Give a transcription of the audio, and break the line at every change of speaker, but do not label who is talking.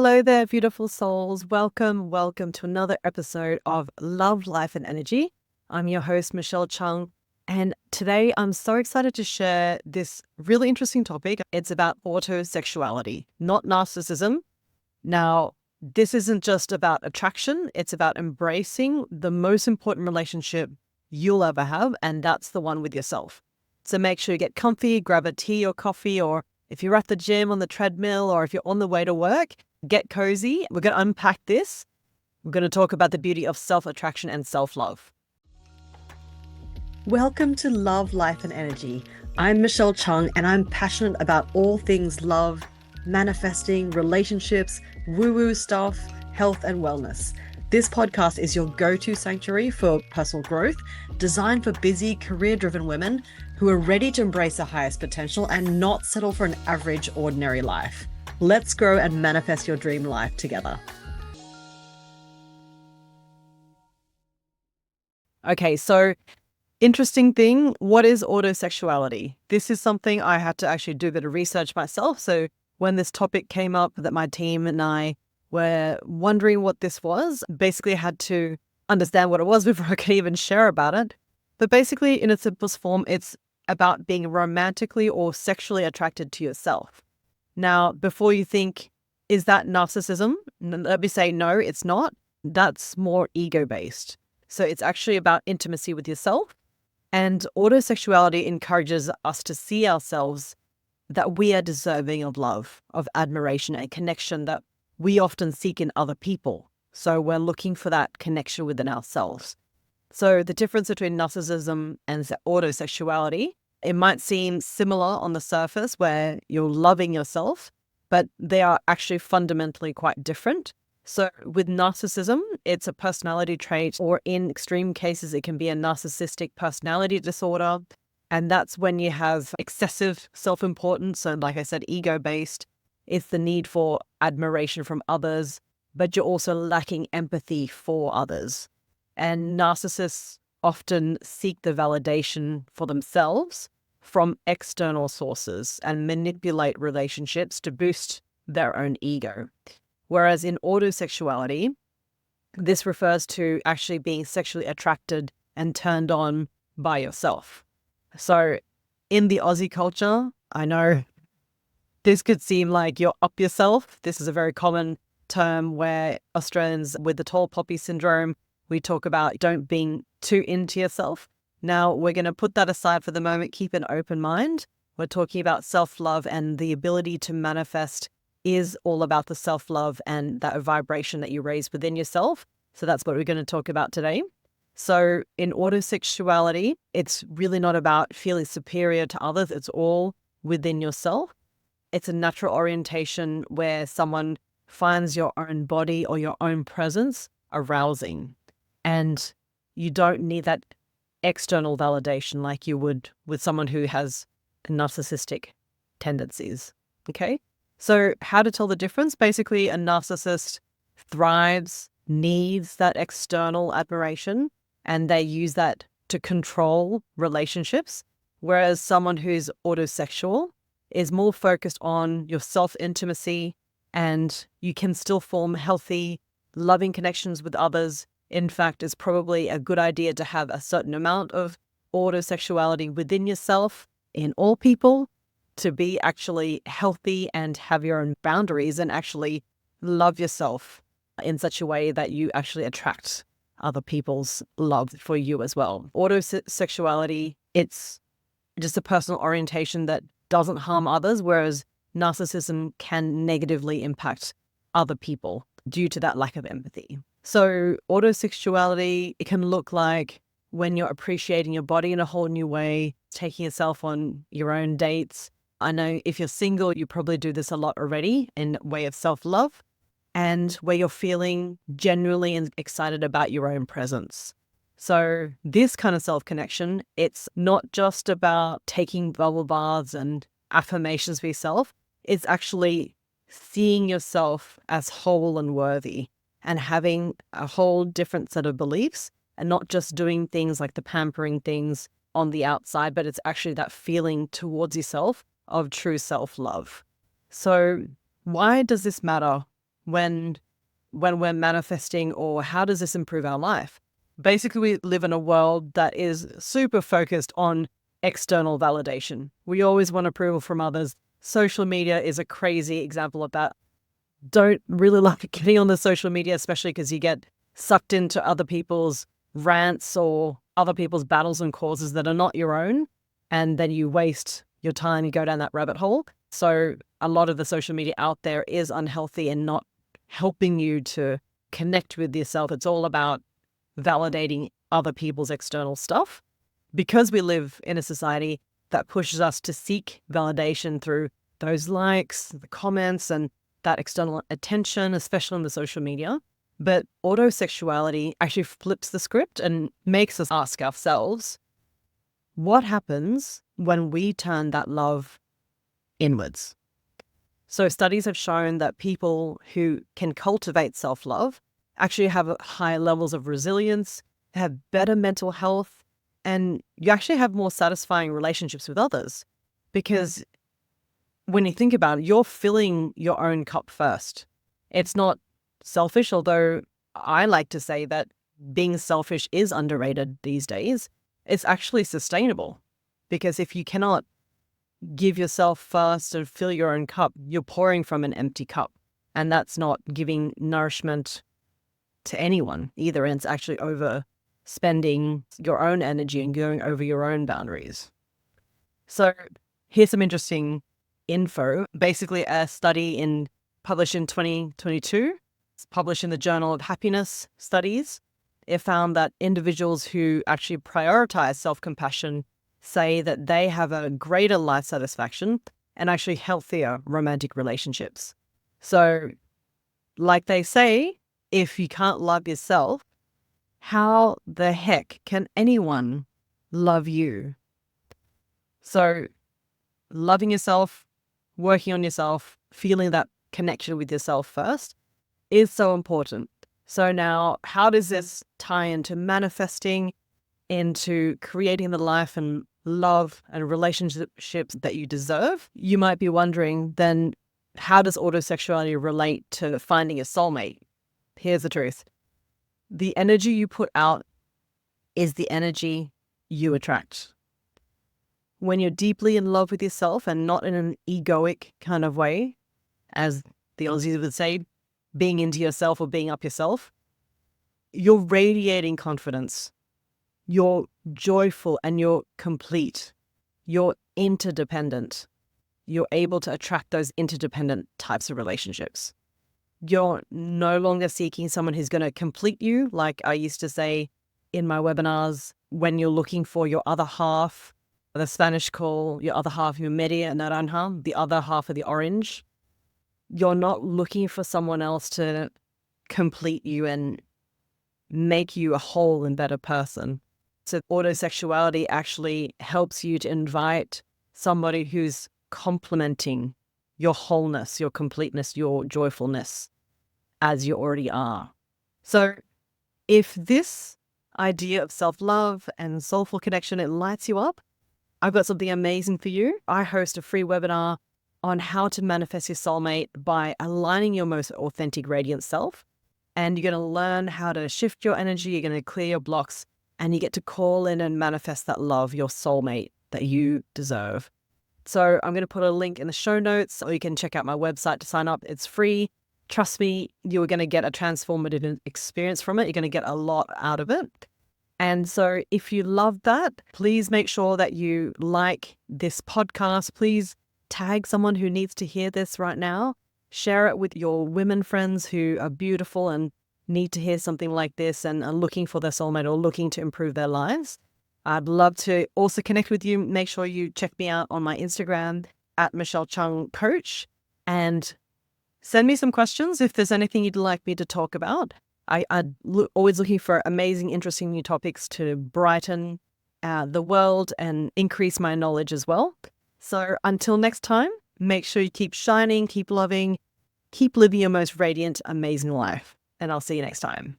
Hello there, beautiful souls. Welcome to another episode of Love, Life, and Energy. I'm your host, Michelle Chung, and today I'm so excited to share this really interesting topic. It's about auto-sexuality, not narcissism. Now, this isn't just about attraction, it's about embracing the most important relationship you'll ever have, and that's the one with yourself. So make sure you get comfy, grab a tea or coffee, or if you're at the gym on the treadmill, or if you're on the way to work, get cozy. We're going to unpack this. We're going to talk about the beauty of self-attraction and self-love. Welcome to Love, Life, and Energy. I'm Michelle Chung, and I'm passionate about all things love, manifesting, relationships, woo-woo stuff, health, and wellness. This podcast is your go-to sanctuary for personal growth, designed for busy, career-driven women who are ready to embrace their highest potential and not settle for an average, ordinary life. Let's grow and manifest your dream life together. Okay, so interesting thing, what is auto-sexuality? This is something I had to actually do a bit of research myself. So when this topic came up that my team and I were wondering what this was, basically I had to understand what it was before I could even share about it. But basically, in its simplest form, it's about being romantically or sexually attracted to yourself. Now, before you think, is that narcissism? Let me say, no, it's not. That's more ego-based. So it's actually about intimacy with yourself. And autosexuality encourages us to see ourselves that we are deserving of love, of admiration and connection that we often seek in other people. So we're looking for that connection within ourselves. So the difference between narcissism and autosexuality, it might seem similar on the surface where you're loving yourself, but they are actually fundamentally quite different. So with narcissism, it's a personality trait, or in extreme cases, it can be a narcissistic personality disorder. And that's when you have excessive self-importance. And like I said, ego-based. It's the need for admiration from others, but you're also lacking empathy for others. And narcissists often seek the validation for themselves from external sources and manipulate relationships to boost their own ego. Whereas in autosexuality, this refers to actually being sexually attracted and turned on by yourself. So in the Aussie culture, I know this could seem like you're up yourself. This is a very common term where Australians with the tall poppy syndrome, we talk about don't being too into yourself. Now, we're going to put that aside for the moment, keep an open mind. We're talking about self-love, and the ability to manifest is all about the self-love and that vibration that you raise within yourself. So that's what we're going to talk about today. So in autosexuality, it's really not about feeling superior to others. It's all within yourself. It's a natural orientation where someone finds your own body or your own presence arousing. And you don't need that external validation like you would with someone who has narcissistic tendencies. Okay? So how to tell the difference? Basically, a narcissist thrives, needs that external admiration, and they use that to control relationships. Whereas someone who's autosexual is more focused on your self-intimacy, and you can still form healthy, loving connections with others. In fact, it's probably a good idea to have a certain amount of autosexuality within yourself in all people to be actually healthy and have your own boundaries and actually love yourself in such a way that you actually attract other people's love for you as well. Autosexuality, it's just a personal orientation that doesn't harm others, whereas narcissism can negatively impact other people due to that lack of empathy. So autosexuality, it can look like when you're appreciating your body in a whole new way, taking yourself on your own dates. I know if you're single, you probably do this a lot already in way of self-love, and where you're feeling genuinely excited about your own presence. So this kind of self-connection, it's not just about taking bubble baths and affirmations for yourself. It's actually seeing yourself as whole and worthy and having a whole different set of beliefs and not just doing things like the pampering things on the outside, but it's actually that feeling towards yourself of true self-love. So why does this matter when we're manifesting, or how does this improve our life? Basically, we live in a world that is super focused on external validation. We always want approval from others. Social media is a crazy example of that. Don't really like getting on the social media, especially because you get sucked into other people's rants or other people's battles and causes that are not your own. And then you waste your time, you go down that rabbit hole. So a lot of the social media out there is unhealthy and not helping you to connect with yourself. It's all about validating other people's external stuff. Because we live in a society that pushes us to seek validation through those likes, the comments, and that external attention, especially on the social media. But auto-sexuality actually flips the script and makes us ask ourselves, what happens when we turn that love inwards? So studies have shown that people who can cultivate self-love actually have higher levels of resilience, have better mental health, and you actually have more satisfying relationships with others. Because when you think about it, you're filling your own cup first. It's not selfish, although I like to say that being selfish is underrated these days. It's actually sustainable, because if you cannot give yourself first and fill your own cup, you're pouring from an empty cup, and that's not giving nourishment to anyone either. And it's actually overspending your own energy and going over your own boundaries. So here's some interesting info. Basically, a study published in 2022, it's published in the Journal of Happiness Studies. It found that individuals who actually prioritize self-compassion say that they have a greater life satisfaction and actually healthier romantic relationships. So, like they say, if you can't love yourself, how the heck can anyone love you? So, loving yourself, working on yourself, feeling that connection with yourself first is so important. So now, how does this tie into manifesting, into creating the life and love and relationships that you deserve? You might be wondering, then how does autosexuality relate to finding a soulmate? Here's the truth. The energy you put out is the energy you attract. When you're deeply in love with yourself and not in an egoic kind of way, as the Aussies would say, being into yourself or being up yourself, you're radiating confidence. You're joyful and you're complete. You're interdependent. You're able to attract those interdependent types of relationships. You're no longer seeking someone who's going to complete you. Like I used to say in my webinars, when you're looking for your other half, the Spanish call your other half your media naranja, the other half of the orange. You're not looking for someone else to complete you and make you a whole and better person. So autosexuality actually helps you to invite somebody who's complementing your wholeness, your completeness, your joyfulness as you already are. So if this idea of self-love and soulful connection, it lights you up, I've got something amazing for you. I host a free webinar on how to manifest your soulmate by aligning your most authentic, radiant self. And you're going to learn how to shift your energy. You're going to clear your blocks, and you get to call in and manifest that love, your soulmate that you deserve. So I'm going to put a link in the show notes, or you can check out my website to sign up. It's free. Trust me, you're going to get a transformative experience from it. You're going to get a lot out of it. And so if you love that, please make sure that you like this podcast. Please tag someone who needs to hear this right now. Share it with your women friends who are beautiful and need to hear something like this and are looking for their soulmate or looking to improve their lives. I'd love to also connect with you. Make sure you check me out on my Instagram at Michelle Chung Coach, and send me some questions if there's anything you'd like me to talk about. I'm always looking for amazing, interesting new topics to brighten the world and increase my knowledge as well. So until next time, make sure you keep shining, keep loving, keep living your most radiant, amazing life. And I'll see you next time.